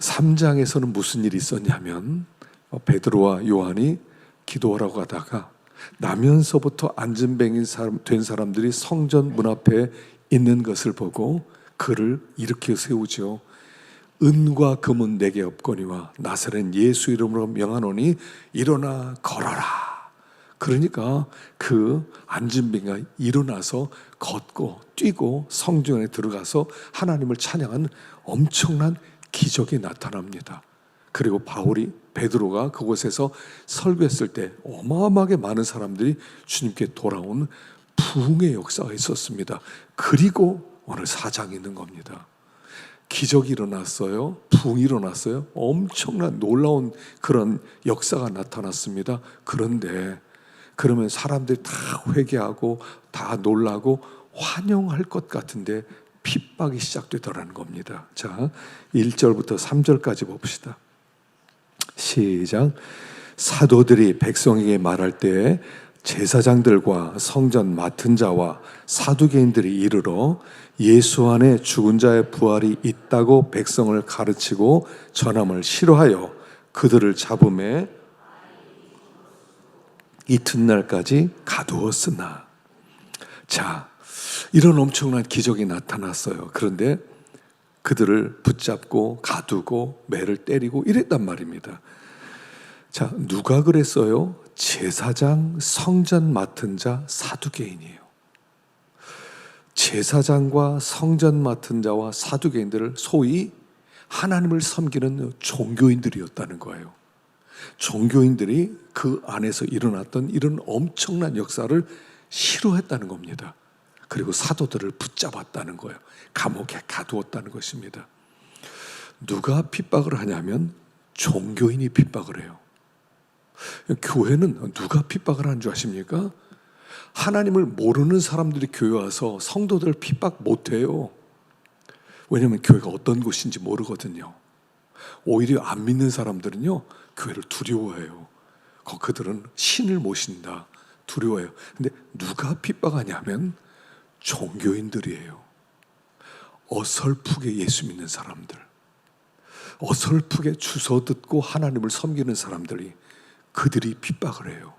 3장에서는 무슨 일이 있었냐면 베드로와 요한이 기도하라고 하다가 나면서부터 안진뱅이 된 사람들이 성전 문 앞에 있는 것을 보고 그를 일으켜 세우죠. 은과 금은 내게 없거니와 나사렛 예수 이름으로 명하노니 일어나 걸어라. 그러니까 그 안진뱅이가 일어나서 걷고 뛰고 성전에 들어가서 하나님을 찬양한 엄청난 기적이 나타납니다. 그리고 베드로가 그곳에서 설교했을 때 어마어마하게 많은 사람들이 주님께 돌아온 부흥의 역사가 있었습니다. 그리고 오늘 4장이 있는 겁니다. 기적이 일어났어요. 부흥이 일어났어요. 엄청난 놀라운 그런 역사가 나타났습니다. 그런데 그러면 사람들이 다 회개하고 다 놀라고 환영할 것 같은데 핍박이 시작되더라는 겁니다. 자, 1절부터 3절까지 봅시다. 시작. 사도들이 백성에게 말할 때 제사장들과 성전 맡은 자와 사두개인들이 이르러 예수 안에 죽은 자의 부활이 있다고 백성을 가르치고 전함을 싫어하여 그들을 잡음에 이튿날까지 가두었으나. 자, 이런 엄청난 기적이 나타났어요. 그런데 그들을 붙잡고 가두고 매를 때리고 이랬단 말입니다. 자, 누가 그랬어요? 제사장, 성전 맡은 자, 사두개인이에요. 제사장과 성전 맡은 자와 사두개인들을 소위 하나님을 섬기는 종교인들이었다는 거예요. 종교인들이 그 안에서 일어났던 이런 엄청난 역사를 싫어했다는 겁니다. 그리고 사도들을 붙잡았다는 거예요. 감옥에 가두었다는 것입니다. 누가 핍박을 하냐면 종교인이 핍박을 해요. 교회는 누가 핍박을 하는 줄 아십니까? 하나님을 모르는 사람들이 교회 와서 성도들을 핍박 못해요. 왜냐하면 교회가 어떤 곳인지 모르거든요. 오히려 안 믿는 사람들은요, 교회를 두려워해요. 그들은 신을 모신다, 두려워해요. 근데 누가 핍박하냐면 종교인들이에요. 어설프게 예수 믿는 사람들, 어설프게 주소 듣고 하나님을 섬기는 사람들이 그들이 핍박을 해요.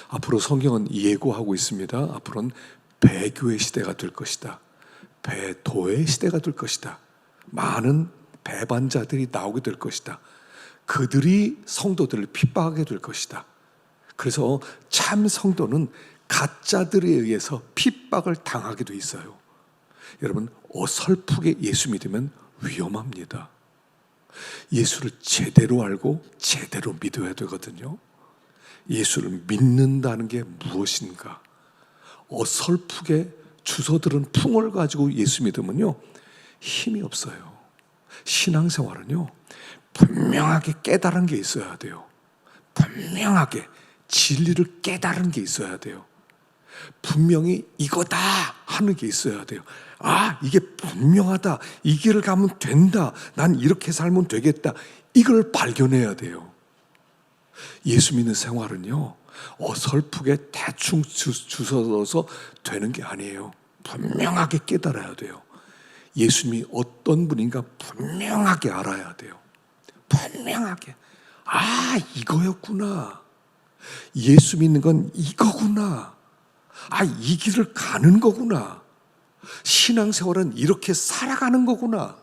앞으로 성경은 예고하고 있습니다. 앞으로는 배교의 시대가 될 것이다. 배도의 시대가 될 것이다. 많은 배반자들이 나오게 될 것이다. 그들이 성도들을 핍박하게 될 것이다. 그래서 참 성도는 가짜들에 의해서 핍박을 당하게 돼 있어요. 여러분, 어설프게 예수 믿으면 위험합니다. 예수를 제대로 알고 제대로 믿어야 되거든요. 예수를 믿는다는 게 무엇인가? 어설프게 주소들은 풍을 가지고 예수 믿으면요, 힘이 없어요. 신앙생활은요, 분명하게 깨달은 게 있어야 돼요. 분명하게 진리를 깨달은 게 있어야 돼요. 분명히 이거다 하는 게 있어야 돼요. 아, 이게 분명하다. 이 길을 가면 된다. 난 이렇게 살면 되겠다. 이걸 발견해야 돼요. 예수 믿는 생활은요, 어설프게 대충 주워서 되는 게 아니에요. 분명하게 깨달아야 돼요. 예수님이 어떤 분인가 분명하게 알아야 돼요. 분명하게. 아, 이거였구나. 예수 믿는 건 이거구나. 아, 이 길을 가는 거구나. 신앙생활은 이렇게 살아가는 거구나.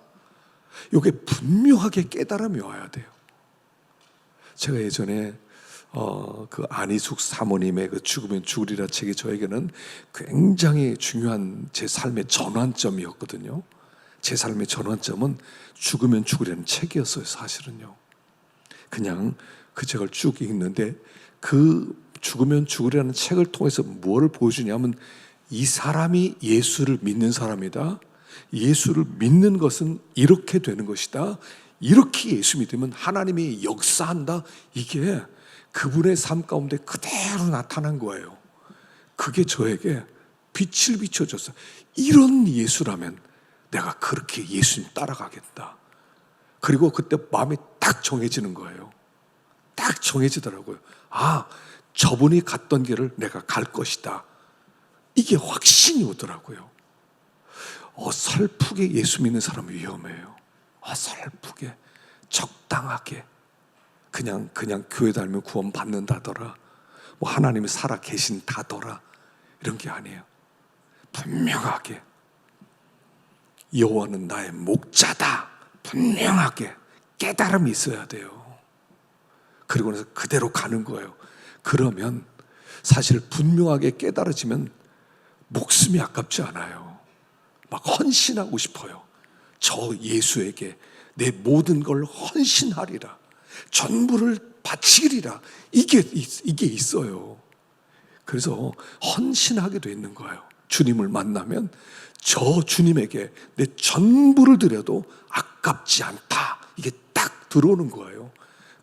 이게 분명하게 깨달음이 와야 돼요. 제가 예전에 그 안희숙 사모님의 그 죽으면 죽으리라 책이 저에게는 굉장히 중요한 제 삶의 전환점이었거든요. 제 삶의 전환점은 죽으면 죽으리라는 책이었어요, 사실은요. 그냥 그 책을 쭉 읽는데 그 죽으면 죽으리라는 책을 통해서 무엇을 보여주냐면 이 사람이 예수를 믿는 사람이다. 예수를 믿는 것은 이렇게 되는 것이다. 이렇게 예수 믿으면 하나님이 역사한다. 이게 그분의 삶 가운데 그대로 나타난 거예요. 그게 저에게 빛을 비춰줬어요. 이런 예수라면 내가 그렇게 예수님 따라가겠다. 그리고 그때 마음이 딱 정해지는 거예요. 딱 정해지더라고요. 아, 저분이 갔던 길을 내가 갈 것이다. 이게 확신이 오더라고요. 어설프게 예수 믿는 사람은 위험해요. 어설프게, 적당하게, 그냥 교회 다니면 구원 받는다더라, 뭐 하나님이 살아 계신다더라, 이런 게 아니에요. 분명하게 여호와는 나의 목자다, 분명하게 깨달음이 있어야 돼요. 그리고 나서 그대로 가는 거예요. 그러면 사실 분명하게 깨달아지면 목숨이 아깝지 않아요. 막 헌신하고 싶어요. 저 예수에게 내 모든 걸 헌신하리라, 전부를 바치리라, 이게 있어요. 그래서 헌신하게 돼 있는 거예요. 주님을 만나면 저 주님에게 내 전부를 드려도 아깝지 않다, 이게 딱 들어오는 거예요.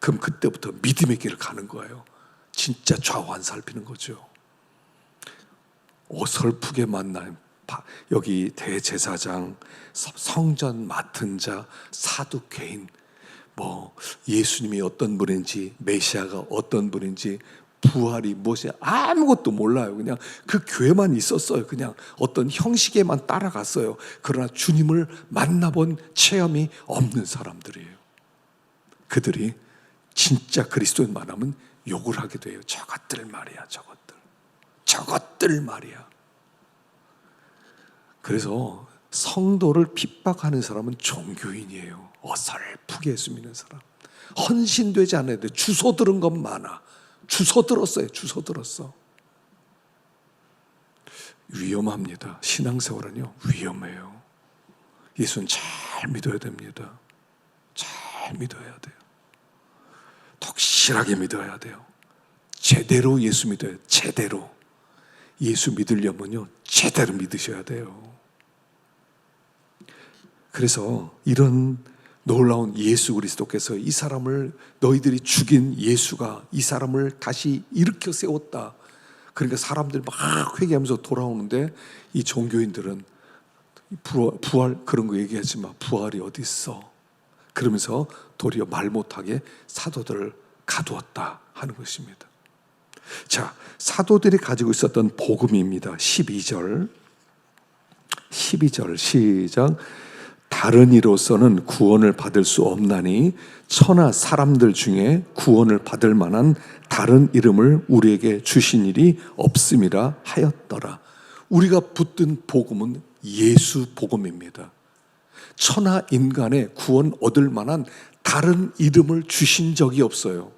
그럼 그때부터 믿음의 길을 가는 거예요. 진짜 좌우 안 살피는 거죠. 어설프게 만나요. 여기 대제사장, 성전 맡은 자, 사두개인, 뭐 예수님이 어떤 분인지, 메시아가 어떤 분인지, 부활이 무엇이, 아무것도 몰라요. 그냥 그 교회만 있었어요. 그냥 어떤 형식에만 따라갔어요. 그러나 주님을 만나본 체험이 없는 사람들이에요. 그들이 진짜 그리스도인 만나면 욕을 하게 돼요. 저것들 말이야, 저것들 말이야. 그래서 성도를 핍박하는 사람은 종교인이에요. 어설프게 예수 믿는 사람, 헌신되지 않아도 주소 들은 것 많아. 주소 들었어. 위험합니다. 신앙생활은요, 위험해요. 예수는 잘 믿어야 됩니다. 잘 믿어야 돼요. 독실하게 믿어야 돼요. 제대로 예수 믿어요. 제대로. 예수 믿으려면요, 제대로 믿으셔야 돼요. 그래서 이런 놀라운 예수 그리스도께서 이 사람을, 너희들이 죽인 예수가 이 사람을 다시 일으켜 세웠다. 그러니까 사람들이 막 회개하면서 돌아오는데 이 종교인들은 부활 그런 거 얘기하지 마. 부활이 어디 있어? 그러면서 도리어 말 못하게 사도들을 가두었다 하는 것입니다. 자, 사도들이 가지고 있었던 복음입니다. 12절 시작. 다른 이로서는 구원을 받을 수 없나니 천하 사람들 중에 구원을 받을 만한 다른 이름을 우리에게 주신 일이 없음이라 하였더라. 우리가 붙든 복음은 예수 복음입니다. 천하 인간의 구원 얻을 만한 다른 이름을 주신 적이 없어요.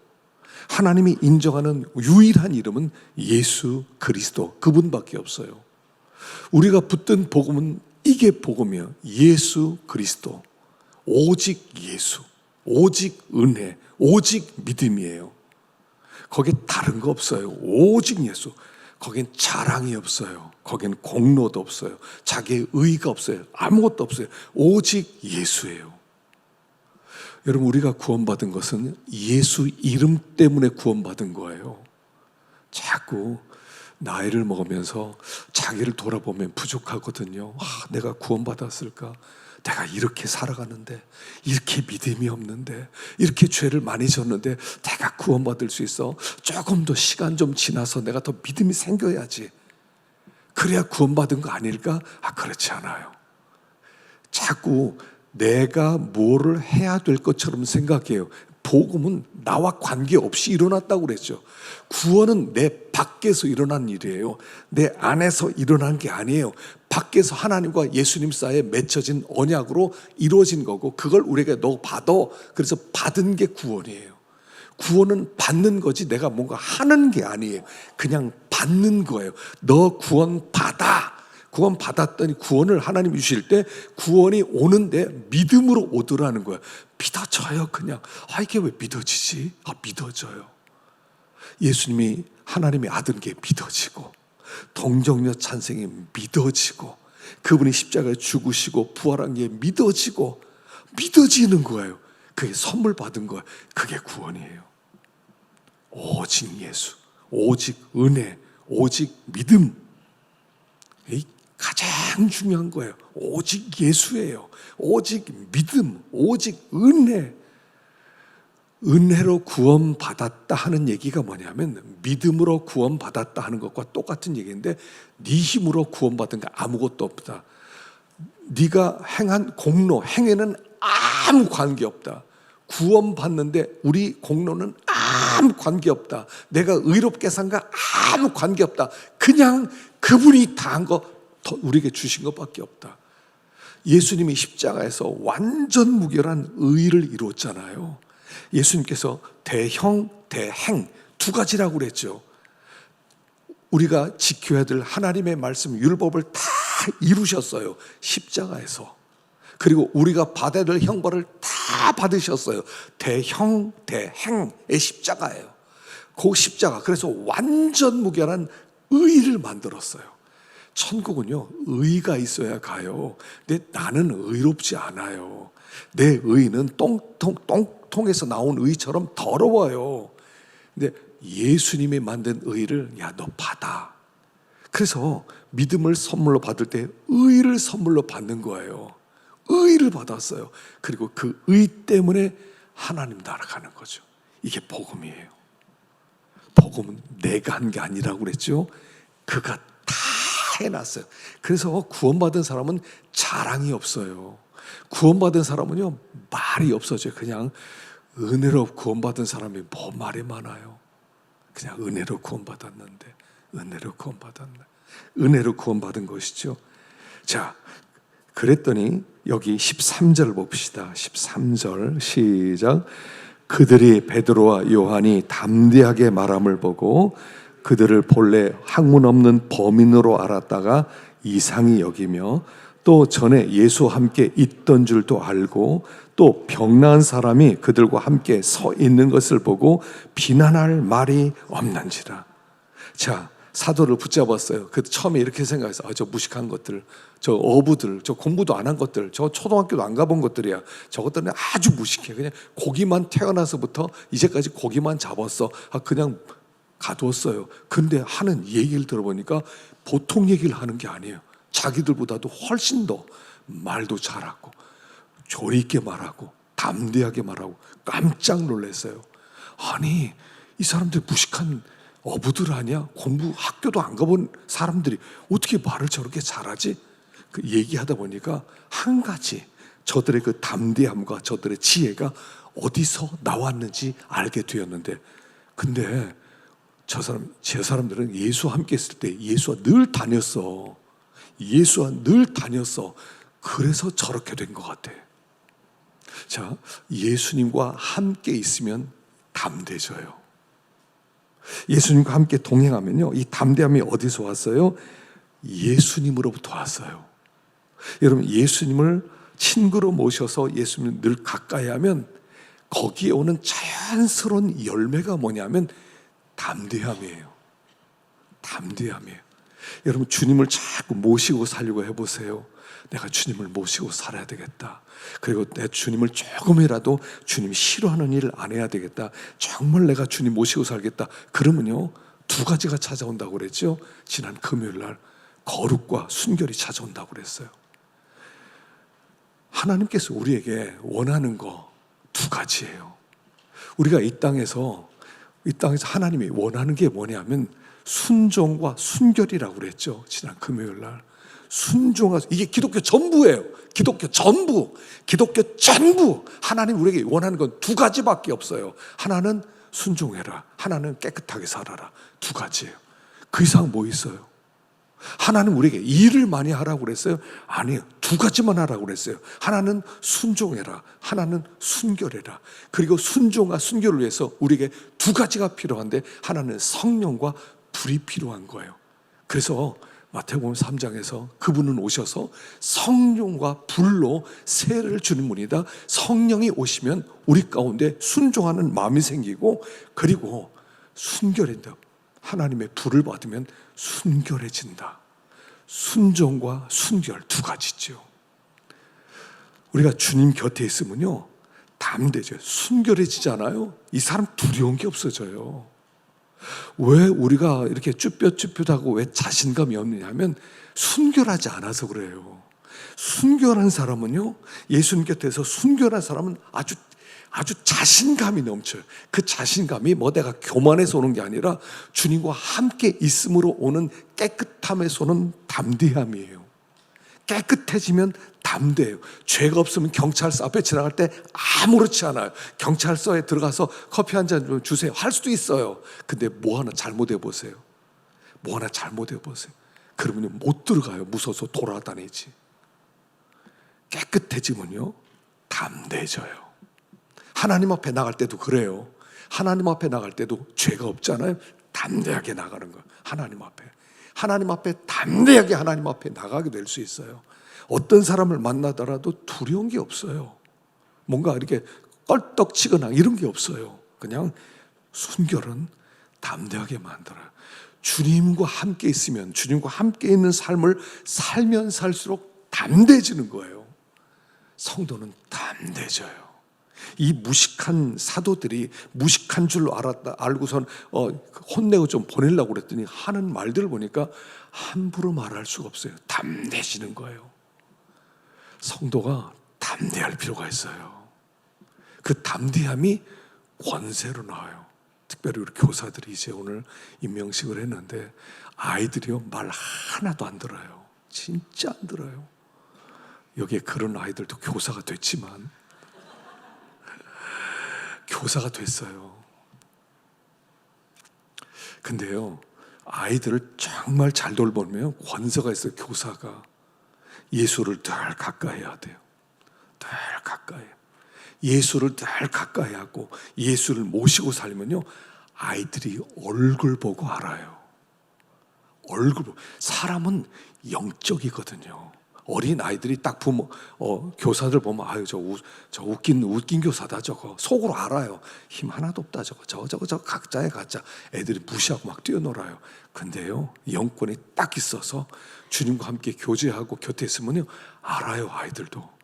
하나님이 인정하는 유일한 이름은 예수 그리스도, 그분밖에 없어요. 우리가 붙든 복음은 이게 복음이에요. 예수 그리스도, 오직 예수, 오직 은혜, 오직 믿음이에요. 거기에 다른 거 없어요. 오직 예수. 거긴 자랑이 없어요. 거긴 공로도 없어요. 자기의 의의가 없어요. 아무것도 없어요. 오직 예수예요. 여러분, 우리가 구원받은 것은 예수 이름 때문에 구원받은 거예요. 자꾸 나이를 먹으면서 자기를 돌아보면 부족하거든요. 내가 구원받았을까? 내가 이렇게 살아가는데, 이렇게 믿음이 없는데, 이렇게 죄를 많이 졌는데 내가 구원받을 수 있어? 조금 더 시간 좀 지나서 내가 더 믿음이 생겨야지. 그래야 구원받은 거 아닐까? 그렇지 않아요. 자꾸 내가 뭐를 해야 될 것처럼 생각해요. 복음은 나와 관계없이 일어났다고 그랬죠. 구원은 내 밖에서 일어난 일이에요. 내 안에서 일어난 게 아니에요. 밖에서 하나님과 예수님 사이에 맺혀진 언약으로 이루어진 거고, 그걸 우리에게 너 받아. 그래서 받은 게 구원이에요. 구원은 받는 거지 내가 뭔가 하는 게 아니에요. 그냥 받는 거예요. 너 구원 받아. 구원 받았더니 구원을 하나님이 주실 때 구원이 오는데 믿음으로 오더라는 거예요. 믿어져요. 그냥 이게 왜 믿어지지? 믿어져요. 예수님이 하나님의 아들인 게 믿어지고, 동정녀 찬생이 믿어지고, 그분이 십자가에 죽으시고 부활한 게 믿어지는 거예요. 그게 선물 받은 거예요. 그게 구원이에요. 오직 예수, 오직 은혜, 오직 믿음. 가장 중요한 거예요. 오직 예수예요. 오직 믿음, 오직 은혜. 은혜로 구원받았다 하는 얘기가 뭐냐면, 믿음으로 구원받았다 하는 것과 똑같은 얘기인데, 네 힘으로 구원받은 게 아무것도 없다. 네가 행한 공로, 행위는 아무 관계없다. 구원받는데 우리 공로는 아무 관계없다. 내가 의롭게 산가 아무 관계없다. 그냥 그분이 다 한 거 우리에게 주신 것밖에 없다. 예수님이 십자가에서 완전 무결한 의를 이루었잖아요. 예수님께서 대형, 대행 두 가지라고 그랬죠. 우리가 지켜야 될 하나님의 말씀, 율법을 다 이루셨어요. 십자가에서. 그리고 우리가 받아야 될 형벌을 다 받으셨어요. 대형, 대행의 십자가예요. 그 십자가. 그래서 완전 무결한 의를 만들었어요. 천국은요, 의가 있어야 가요. 근데 나는 의롭지 않아요. 내 의는 똥통에서 나온 의처럼 더러워요. 근데 예수님이 만든 의를 야, 너 받아. 그래서 믿음을 선물로 받을 때 의를 선물로 받는 거예요. 의를 받았어요. 그리고 그 의 때문에 하나님 나라 가는 거죠. 이게 복음이에요. 복음은 내가 한 게 아니라고 그랬죠. 그가 다 해놨어요. 그래서 구원받은 사람은 자랑이 없어요. 구원받은 사람은요, 말이 없어져요. 그냥 은혜로 구원받은 사람이 뭐 말이 많아요. 그냥 은혜로 구원받았는데, 은혜로 구원받았네. 은혜로 구원받은 것이죠. 자, 그랬더니 여기 13절 봅시다. 13절 시작. 그들이 베드로와 요한이 담대하게 말함을 보고 그들을 본래 학문 없는 범인으로 알았다가 이상히 여기며 또 전에 예수와 함께 있던 줄도 알고 또 병나은 사람이 그들과 함께 서 있는 것을 보고 비난할 말이 없는지라. 자, 사도를 붙잡았어요. 그 처음에 이렇게 생각했어요. 저 무식한 것들, 저 어부들, 저 공부도 안 한 것들, 저 초등학교도 안 가본 것들이야. 저것들은 아주 무식해. 그냥 고기만 태어나서부터 이제까지 고기만 잡았어. 그냥 가두었어요. 근데 하는 얘기를 들어보니까 보통 얘기를 하는 게 아니에요. 자기들보다도 훨씬 더 말도 잘하고 조리 있게 말하고 담대하게 말하고 깜짝 놀랐어요. 아니, 이 사람들 무식한 어부들 아니야? 공부 학교도 안 가본 사람들이 어떻게 말을 저렇게 잘하지? 그 얘기하다 보니까 한 가지 저들의 그 담대함과 저들의 지혜가 어디서 나왔는지 알게 되었는데, 근데 제 사람들은 예수와 함께 있을 때 예수와 늘 다녔어. 예수와 늘 다녔어. 그래서 저렇게 된 것 같아. 자, 예수님과 함께 있으면 담대해져요. 예수님과 함께 동행하면요, 이 담대함이 어디서 왔어요? 예수님으로부터 왔어요. 여러분, 예수님을 친구로 모셔서 예수님을 늘 가까이 하면 거기에 오는 자연스러운 열매가 뭐냐면 담대함이에요. 담대함이에요. 여러분, 주님을 자꾸 모시고 살려고 해보세요. 내가 주님을 모시고 살아야 되겠다. 그리고 내 주님을 조금이라도 주님이 싫어하는 일을 안 해야 되겠다. 정말 내가 주님 모시고 살겠다. 그러면요, 두 가지가 찾아온다고 그랬죠. 지난 금요일 날 거룩과 순결이 찾아온다고 그랬어요. 하나님께서 우리에게 원하는 거 두 가지예요. 우리가 이 땅에서 하나님이 원하는 게 뭐냐면 순종과 순결이라고 그랬죠. 지난 금요일 날 순종하서, 이게 기독교 전부예요. 기독교 전부. 하나님 우리에게 원하는 건 두 가지밖에 없어요. 하나는 순종해라, 하나는 깨끗하게 살아라. 두 가지예요. 그 이상 뭐 있어요? 하나는 우리에게 일을 많이 하라고 그랬어요? 아니요, 두 가지만 하라고 그랬어요. 하나는 순종해라, 하나는 순결해라. 그리고 순종과 순결을 위해서 우리에게 두 가지가 필요한데, 하나는 성령과 불이 필요한 거예요. 그래서 마태복음 3장에서 그분은 오셔서 성령과 불로 세례를 주는 분이다. 성령이 오시면 우리 가운데 순종하는 마음이 생기고, 그리고 순결해진다. 하나님의 불을 받으면 순결해진다. 순종과 순결 두 가지죠. 우리가 주님 곁에 있으면요, 담대해져요. 순결해지잖아요. 이 사람 두려운 게 없어져요. 왜 우리가 이렇게 쭈뼛쭈뼛하고 왜 자신감이 없느냐면 순결하지 않아서 그래요. 순결한 사람은요, 예수님 곁에서 순결한 사람은 아주 자신감이 넘쳐요. 그 자신감이 내가 교만해서 오는 게 아니라 주님과 함께 있음으로 오는 깨끗함에서 오는 담대함이에요. 깨끗해지면 담대해요. 죄가 없으면 경찰서 앞에 지나갈 때 아무렇지 않아요. 경찰서에 들어가서 커피 한 잔 좀 주세요 할 수도 있어요. 근데 뭐 하나 잘못해 보세요. 뭐 하나 잘못해 보세요. 그러면 못 들어가요. 무서워서 돌아다니지. 깨끗해지면요 담대해져요. 하나님 앞에 나갈 때도 그래요. 하나님 앞에 나갈 때도 죄가 없잖아요. 담대하게 나가는 거예요. 하나님 앞에 담대하게 하나님 앞에 나가게 될 수 있어요. 어떤 사람을 만나더라도 두려운 게 없어요. 뭔가 이렇게 껄떡치거나 이런 게 없어요. 그냥 순결은 담대하게 만들어요. 주님과 함께 있으면, 주님과 함께 있는 삶을 살면 살수록 담대해지는 거예요. 성도는 담대해져요. 이 무식한 사도들이 무식한 줄로 알고선 혼내고 좀 보내려고 그랬더니 하는 말들을 보니까 함부로 말할 수가 없어요. 담대해지는 거예요. 성도가 담대할 필요가 있어요. 그 담대함이 권세로 나와요. 특별히 우리 교사들이 이제 오늘 임명식을 했는데 아이들이요 말 하나도 안 들어요. 진짜 안 들어요. 여기에 그런 아이들도 교사가 됐지만 교사가 됐어요. 근데요 아이들을 정말 잘 돌보면 권세가 있어요. 교사가 예수를 늘 가까이 해야 돼요. 늘 가까이. 예수를 늘 가까이 하고 예수를 모시고 살면요 아이들이 얼굴 보고 알아요. 얼굴 보고. 사람은 영적이거든요. 어린 아이들이 딱 부모 교사들 보면 아유 저 웃긴 교사다 저거 속으로 알아요. 힘 하나도 없다 저거 각자의 가짜. 애들이 무시하고 막 뛰어놀아요. 근데요 영권이 딱 있어서 주님과 함께 교제하고 곁에 있으면요 알아요. 아이들도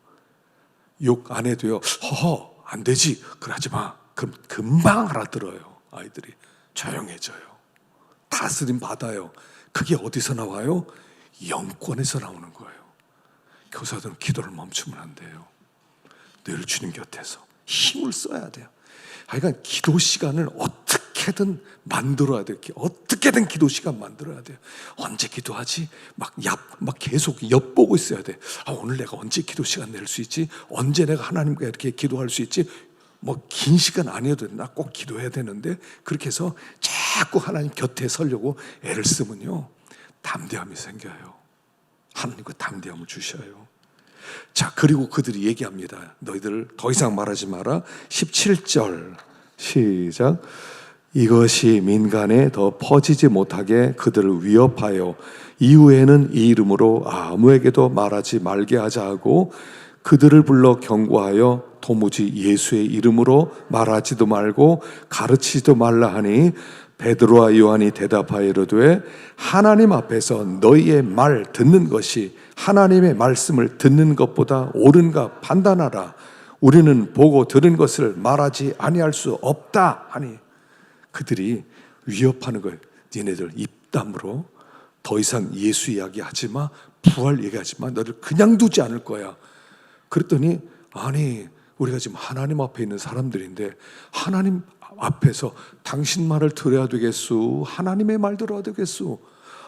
욕 안 해도요 허허 안 되지 그러지 마. 그럼 금방 알아들어요. 아이들이 조용해져요. 다스림 받아요. 그게 어디서 나와요? 영권에서 나오는 거예요. 교사들은 기도를 멈추면 안 돼요. 늘 주님 곁에서 힘을 써야 돼요. 그러니까 기도 시간을 어떻게든 만들어야 돼요. 어떻게든 기도 시간 만들어야 돼요. 언제 기도하지? 막 계속 엿보고 있어야 돼. 오늘 내가 언제 기도 시간 낼 수 있지? 언제 내가 하나님과 이렇게 기도할 수 있지? 뭐 긴 시간 아니어도 나 꼭 기도해야 되는데 그렇게 해서 자꾸 하나님 곁에 서려고 애를 쓰면요 담대함이 생겨요. 하나님과 담대함을 주셔요. 자, 그리고 그들이 얘기합니다. 너희들 더 이상 말하지 마라. 17절 시작. 이것이 민간에 더 퍼지지 못하게 그들을 위협하여 이후에는 이 이름으로 아무에게도 말하지 말게 하자 하고 그들을 불러 경고하여 도무지 예수의 이름으로 말하지도 말고 가르치지도 말라 하니 베드로와 요한이 대답하여 이르되 하나님 앞에서 너희의 말 듣는 것이 하나님의 말씀을 듣는 것보다 옳은가 판단하라. 우리는 보고 들은 것을 말하지 아니할 수 없다 하니 그들이 위협하는 거예요. 니네들 입담으로 더 이상 예수 이야기하지 마, 부활 얘기하지 마, 너를 그냥 두지 않을 거야. 그랬더니 아니 우리가 지금 하나님 앞에 있는 사람들인데 하나님 앞에서 당신 말을 들어야 되겠소? 하나님의 말 들어야 되겠소?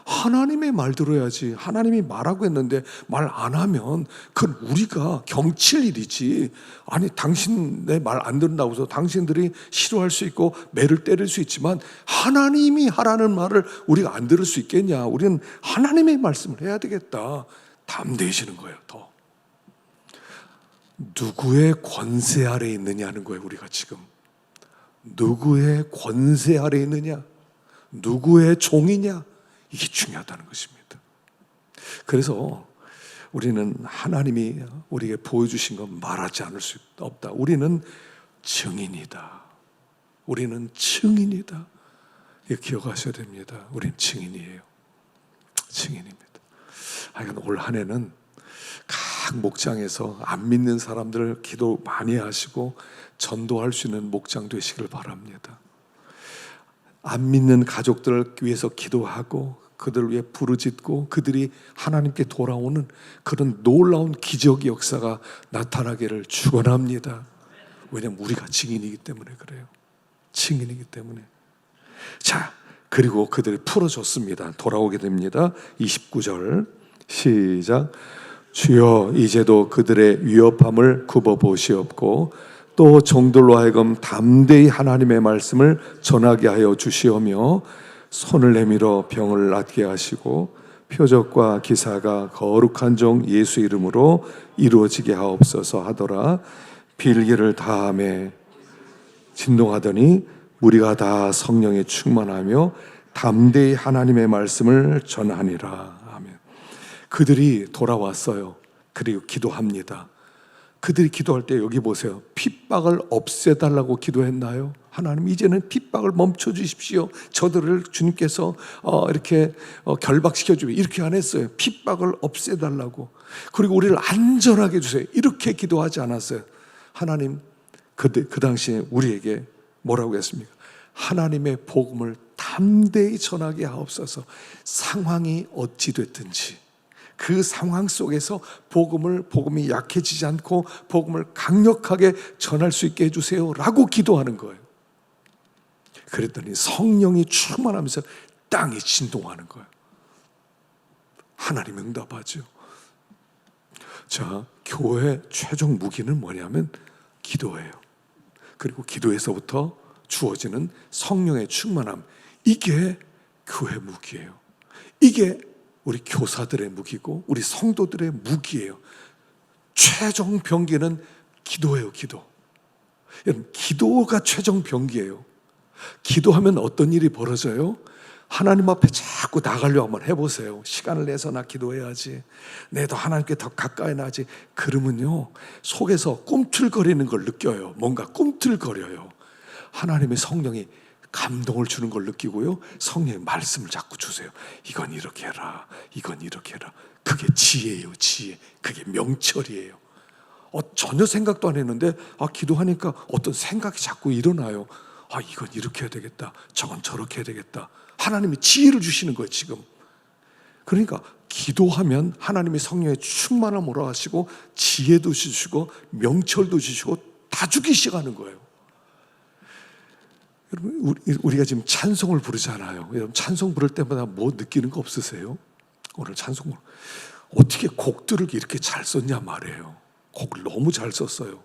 하나님의 말 들어야지. 하나님이 말하고 했는데 말 안 하면 그건 우리가 경칠 일이지. 아니 당신의 말 안 듣는다고 해서 당신들이 싫어할 수 있고 매를 때릴 수 있지만 하나님이 하라는 말을 우리가 안 들을 수 있겠냐. 우리는 하나님의 말씀을 해야 되겠다. 담대해지는 거예요. 더 누구의 권세 아래에 있느냐는 거예요. 우리가 지금 누구의 권세 아래에 있느냐, 누구의 종이냐, 이게 중요하다는 것입니다. 그래서 우리는 하나님이 우리에게 보여주신 건 말하지 않을 수 없다. 우리는 증인이다. 우리는 증인이다. 이거 기억하셔야 됩니다. 우리는 증인이에요. 증인입니다. 하여간 올 한 해는 각 목장에서 안 믿는 사람들 기도 많이 하시고 전도할 수 있는 목장 되시길 바랍니다. 안 믿는 가족들을 위해서 기도하고 그들을 위해 부르짖고 그들이 하나님께 돌아오는 그런 놀라운 기적의 역사가 나타나기를 축원합니다. 왜냐하면 우리가 증인이기 때문에 그래요. 증인이기 때문에. 자, 그리고 그들이 풀어줬습니다. 돌아오게 됩니다. 29절 시작. 주여 이제도 그들의 위협함을 굽어보시옵고 또 종들로 하여금 담대히 하나님의 말씀을 전하게 하여 주시오며 손을 내밀어 병을 낫게 하시고 표적과 기사가 거룩한 종 예수 이름으로 이루어지게 하옵소서 하더라. 빌기를 다음에 진동하더니 무리가 다 성령에 충만하며 담대히 하나님의 말씀을 전하니라. 아멘. 그들이 돌아왔어요. 그리고 기도합니다. 그들이 기도할 때 여기 보세요. 핍박을 없애달라고 기도했나요? 하나님 이제는 핍박을 멈춰 주십시오. 저들을 주님께서 이렇게 결박시켜 주십시오. 이렇게 안 했어요. 핍박을 없애달라고. 그리고 우리를 안전하게 해주세요. 이렇게 기도하지 않았어요. 하나님 그 당시에 우리에게 뭐라고 했습니까? 하나님의 복음을 담대히 전하게 하옵소서. 상황이 어찌 됐든지 그 상황 속에서 복음이 약해지지 않고 복음을 강력하게 전할 수 있게 해주세요 라고 기도하는 거예요. 그랬더니 성령이 충만하면서 땅이 진동하는 거예요. 하나님 응답하죠. 자, 교회의 최종 무기는 뭐냐면 기도예요. 그리고 기도에서부터 주어지는 성령의 충만함, 이게 교회 무기예요. 이게 우리 교사들의 무기고 우리 성도들의 무기예요. 최종 병기는 기도예요. 기도. 여러분, 기도가 최종 병기예요. 기도하면 어떤 일이 벌어져요? 하나님 앞에 자꾸 나가려고 한번 해보세요. 시간을 내서 나 기도해야지, 내도 하나님께 더 가까이 나지. 그러면요 속에서 꿈틀거리는 걸 느껴요. 뭔가 꿈틀거려요. 하나님의 성령이 감동을 주는 걸 느끼고요, 성령의 말씀을 자꾸 주세요. 이건 이렇게 해라, 이건 이렇게 해라. 그게 지혜예요. 지혜. 그게 명철이에요. 전혀 생각도 안 했는데 기도하니까 어떤 생각이 자꾸 일어나요. 이건 이렇게 해야 되겠다, 저건 저렇게 해야 되겠다. 하나님이 지혜를 주시는 거예요 지금. 그러니까 기도하면 하나님의 성령의 충만함으로 하시고 지혜도 주시고 명철도 주시고 다 주기 시작하는 거예요. 여러분, 우리가 지금 찬송을 부르잖아요. 여러분, 찬송 부를 때마다 뭐 느끼는 거 없으세요? 오늘 찬송 어떻게 곡들을 이렇게 잘 썼냐 말이에요. 곡을 너무 잘 썼어요.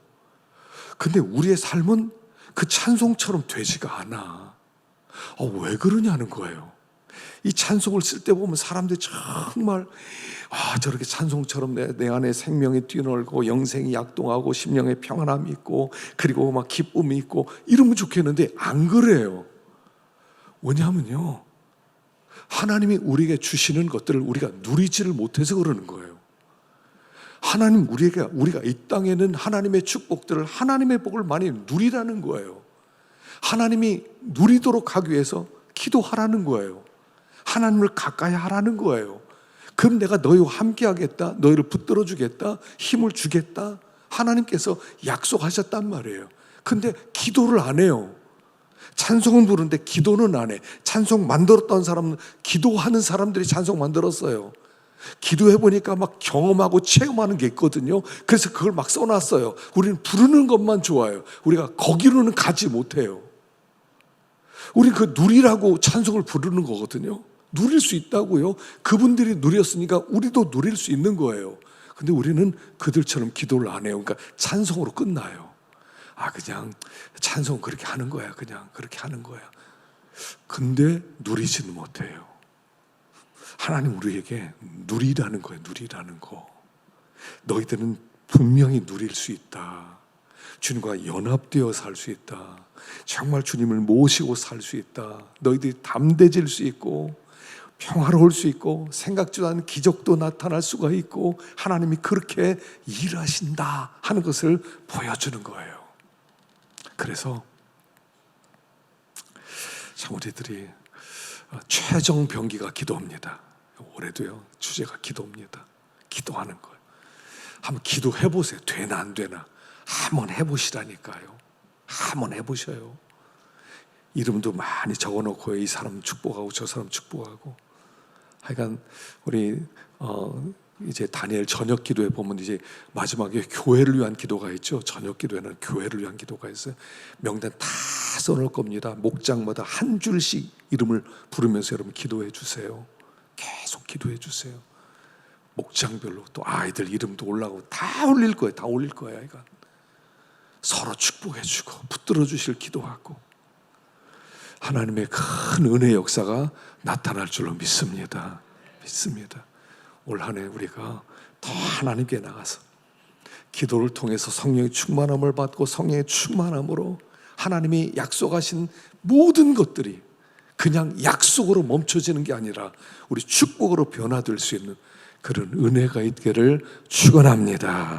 근데 우리의 삶은 그 찬송처럼 되지가 않아. 왜 그러냐는 거예요. 이 찬송을 쓸 때 보면 사람들이 정말 저렇게 찬송처럼 내 안에 생명이 뛰놀고 영생이 약동하고 심령에 평안함이 있고 그리고 막 기쁨이 있고 이러면 좋겠는데 안 그래요. 왜냐하면요, 하나님이 우리에게 주시는 것들을 우리가 누리지를 못해서 그러는 거예요. 하나님 우리가 이 땅에는 하나님의 축복들을, 하나님의 복을 많이 누리라는 거예요. 하나님이 누리도록 하기 위해서 기도하라는 거예요. 하나님을 가까이 하라는 거예요. 그럼 내가 너희와 함께 하겠다, 너희를 붙들어 주겠다, 힘을 주겠다, 하나님께서 약속하셨단 말이에요. 근데 기도를 안 해요. 찬송은 부르는데 기도는 안 해. 찬송 만들었던 사람은, 기도하는 사람들이 찬송 만들었어요. 기도해보니까 막 경험하고 체험하는 게 있거든요. 그래서 그걸 막 써놨어요. 우리는 부르는 것만 좋아요. 우리가 거기로는 가지 못해요. 우리 그 누리라고 찬송을 부르는 거거든요. 누릴 수 있다고요. 그분들이 누렸으니까 우리도 누릴 수 있는 거예요. 근데 우리는 그들처럼 기도를 안 해요. 그러니까 찬송으로 끝나요. 그냥 찬송 그렇게 하는 거야. 그냥 그렇게 하는 거야. 근데 누리지는 못해요. 하나님 우리에게 누리라는 거예요. 누리라는 거. 너희들은 분명히 누릴 수 있다. 주님과 연합되어 살 수 있다. 정말 주님을 모시고 살 수 있다. 너희들이 담대질 수 있고 평화로울 수 있고 생각지도 않은 기적도 나타날 수가 있고 하나님이 그렇게 일하신다 하는 것을 보여주는 거예요. 그래서 참 우리들이 최종 병기가 기도입니다. 올해도요, 주제가 기도입니다. 기도하는 거예요. 한번 기도해 보세요. 되나 안 되나 한번 해보시라니까요. 한번 해보셔요. 이름도 많이 적어놓고 이 사람 축복하고 저 사람 축복하고. 하여간 우리 이제 다니엘 저녁 기도에 보면 이제 마지막에 교회를 위한 기도가 있죠. 저녁 기도에는 교회를 위한 기도가 있어요. 명단 다 써놓을 겁니다. 목장마다 한 줄씩 이름을 부르면서 여러분 기도해 주세요. 계속 기도해 주세요. 목장별로 또 아이들 이름도 올라가고 다 올릴 거예요. 다 올릴 거예요. 이건 서로 축복해주고 붙들어 주실 기도하고 하나님의 큰 은혜 역사가 나타날 줄로 믿습니다. 믿습니다. 올 한 해 우리가 더 하나님께 나가서 기도를 통해서 성령의 충만함을 받고 성령의 충만함으로 하나님이 약속하신 모든 것들이 그냥 약속으로 멈춰지는 게 아니라 우리 축복으로 변화될 수 있는 그런 은혜가 있기를 축원합니다.